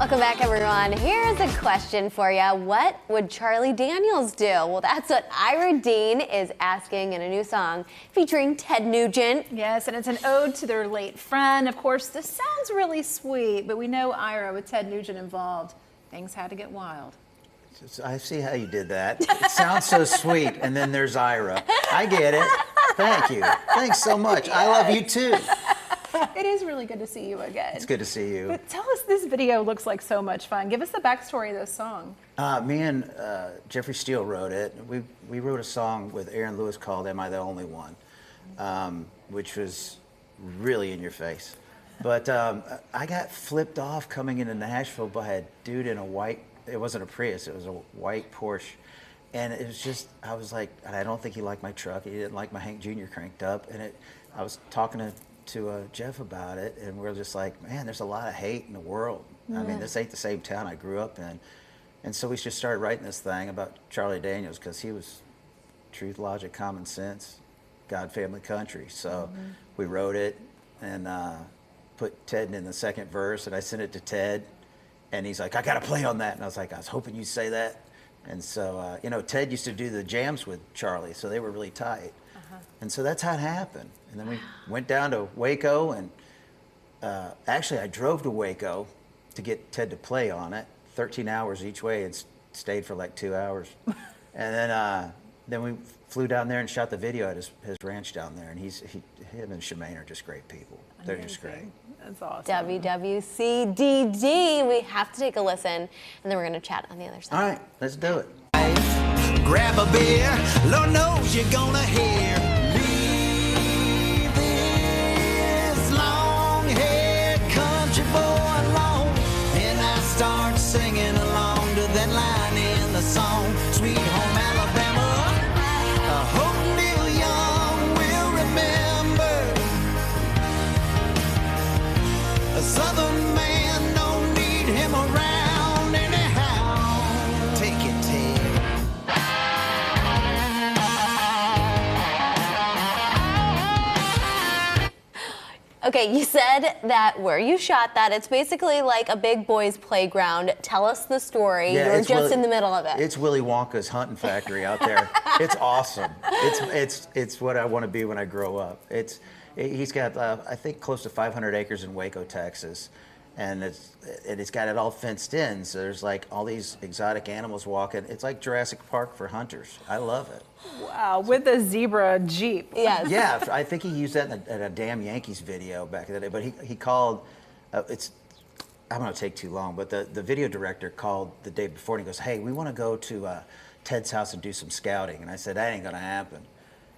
Welcome back, everyone. Here's a question for you. What would Charlie Daniels do? Well, that's what Ira Dean is asking in a new song featuring Ted Nugent. Yes, and it's an ode to their late friend. Of course, this sounds really sweet, but we know Ira, with Ted Nugent involved, things had to get wild. I see how you did that. It sounds so sweet, and then there's Ira. I get it. Thank you. Thanks so much. Yes. I love you too. It is really good to see you again. It's good to see you. But tell us, this video looks like so much fun. Give us the backstory of this song. Me and Jeffrey Steele wrote it. We wrote a song with Aaron Lewis called "Am I the Only One," which was really in your face. But I got flipped off coming into Nashville by a dude in a white. It wasn't a Prius. It was a white Porsche. And it was just, I was like, I don't think he liked my truck. He didn't like my Hank Jr. cranked up. And I was talking to Jeff about it, and we were just like, man, there's a lot of hate in the world. Yeah. I mean, this ain't the same town I grew up in. And so we just started writing this thing about Charlie Daniels, because he was truth, logic, common sense, God, family, country. So we wrote it and put Ted in the second verse, and I sent it to Ted, and he's like, I got to play on that. And I was like, I was hoping you'd say that. And so, you know, Ted used to do the jams with Charlie, so they were really tight. And so that's how it happened. And then we went down to Waco, and actually I drove to Waco to get Ted to play on it, 13 hours each way, and stayed for like 2 hours. And then we flew down there and shot the video at his ranch down there. And him and Shemaine are just great people. They're just great. That's awesome. WWCDD. We have to take a listen, and then we're going to chat on the other side. All right, let's do it. Grab a beer, Lord knows you're gonna hear. Leave this long-haired country boy alone. And I start singing along to that line in the song, Sweet Home Alabama. I hope Neil Young will remember. A southern man don't need him around anyhow. Take it, Ted. Okay, you said that where you shot that, it's basically like a big boys' playground. Tell us the story. Yeah, You're just in the middle of it. It's Willy Wonka's hunting factory out there. It's awesome. It's what I want to be when I grow up. He's got I think close to 500 acres in Waco, Texas, and it's got it all fenced in. So there's like all these exotic animals walking. It's like Jurassic Park for hunters. I love it. Wow, with a zebra Jeep. Yes. Yeah, I think he used that in a Damn Yankees video back in the day. But he called, I'm going to take too long, but the video director called the day before and he goes, hey, we want to go to Ted's house and do some scouting. And I said, that ain't going to happen.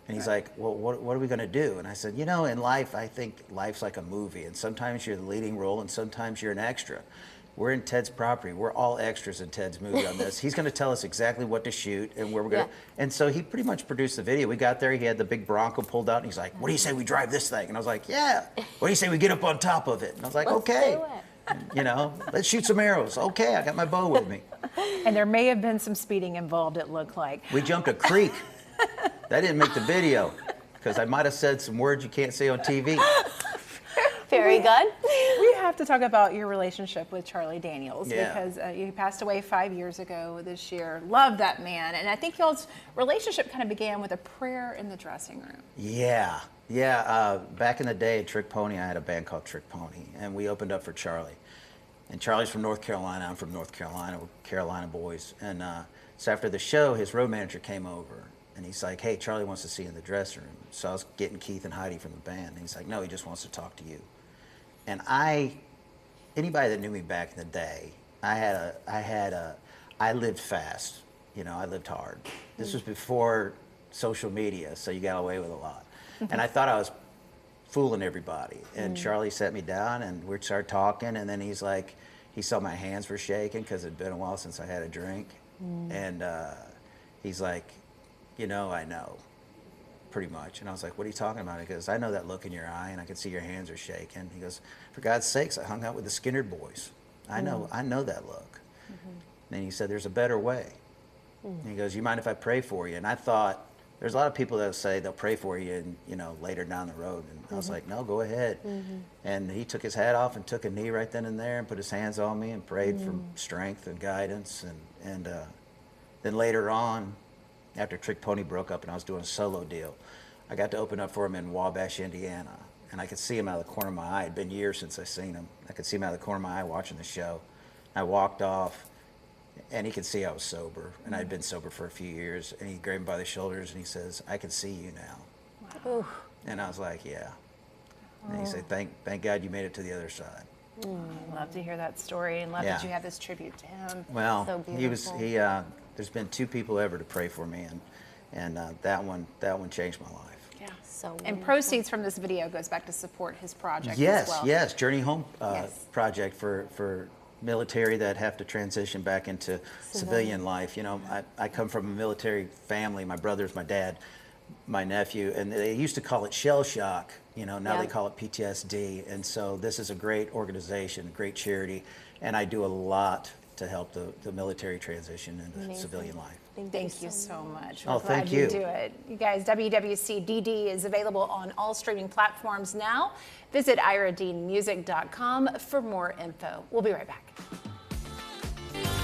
And he's like, well, what are we going to do? And I said, you know, in life, I think life's like a movie. And sometimes you're the leading role and sometimes you're an extra. We're in Ted's property. We're all extras in Ted's movie on this. He's going to tell us exactly what to shoot and where we're going to. And so he pretty much produced the video. We got there. He had the big Bronco pulled out. And he's like, what do you say we drive this thing? And I was like, yeah. What do you say we get up on top of it? And I was like, okay. You know, let's shoot some arrows. Okay, I got my bow with me. And there may have been some speeding involved, it looked like. We jumped a creek. That didn't make the video because I might have said some words you can't say on TV. Very good. We have to talk about your relationship with Charlie Daniels because he passed away 5 years ago this year. Love that man. And I think y'all's relationship kind of began with a prayer in the dressing room. Yeah. Back in the day at Trick Pony, I had a band called Trick Pony, and we opened up for Charlie. And Charlie's from North Carolina. I'm from North Carolina. We're Carolina boys. And so after the show, his road manager came over. And he's like, hey, Charlie wants to see you in the dressing room. So I was getting Keith and Heidi from the band. And he's like, no, he just wants to talk to you. And anybody that knew me back in the day, I lived fast. You know, I lived hard. This was before social media, so you got away with a lot. And I thought I was fooling everybody. And Charlie sat me down and we started talking. And then he's like, he saw my hands were shaking because it'd been a while since I had a drink. And he's like, you know, I know, pretty much. And I was like, what are you talking about? He goes, I know that look in your eye, and I can see your hands are shaking. He goes, for God's sakes, I hung out with the Skinner boys. I know that look. And then he said, there's a better way. And he goes, you mind if I pray for you? And I thought, there's a lot of people that say they'll pray for you, and you know, later down the road. And I was like, no, go ahead. And he took his hat off and took a knee right then and there, and put his hands on me and prayed for strength and guidance. And then later on, after Trick Pony broke up and I was doing a solo deal, I got to open up for him in Wabash, Indiana. And I could see him out of the corner of my eye. It'd been years since I seen him. I could see him out of the corner of my eye watching the show. I walked off, and he could see I was sober, and I'd been sober for a few years. And he grabbed me by the shoulders, and he says, "I can see you now." Ooh. And I was like, "Yeah." And he said, "Thank God you made it to the other side." I love to hear that story, and love that Yeah. you have this tribute to him. Well, So he was beautiful. there's been 2 people ever to pray for me, and that one changed my life. Yeah. So And wonderful. proceeds from this video goes back to support his project Yes, as well. yes, Journey Home Yes. project for military that have to transition back into civilian life. You know, I come from a military family. My brothers, my dad, my nephew, and they used to call it shell shock. You know, now Yeah. they call it PTSD. And so this is a great organization, a great charity, and I do a lot to help the military transition into Amazing. civilian life. Thank you so much. Oh, We're glad thank you you. do it. You guys, WWCDD is available on all streaming platforms now. Visit iradeanmusic.com for more info. We'll be right back.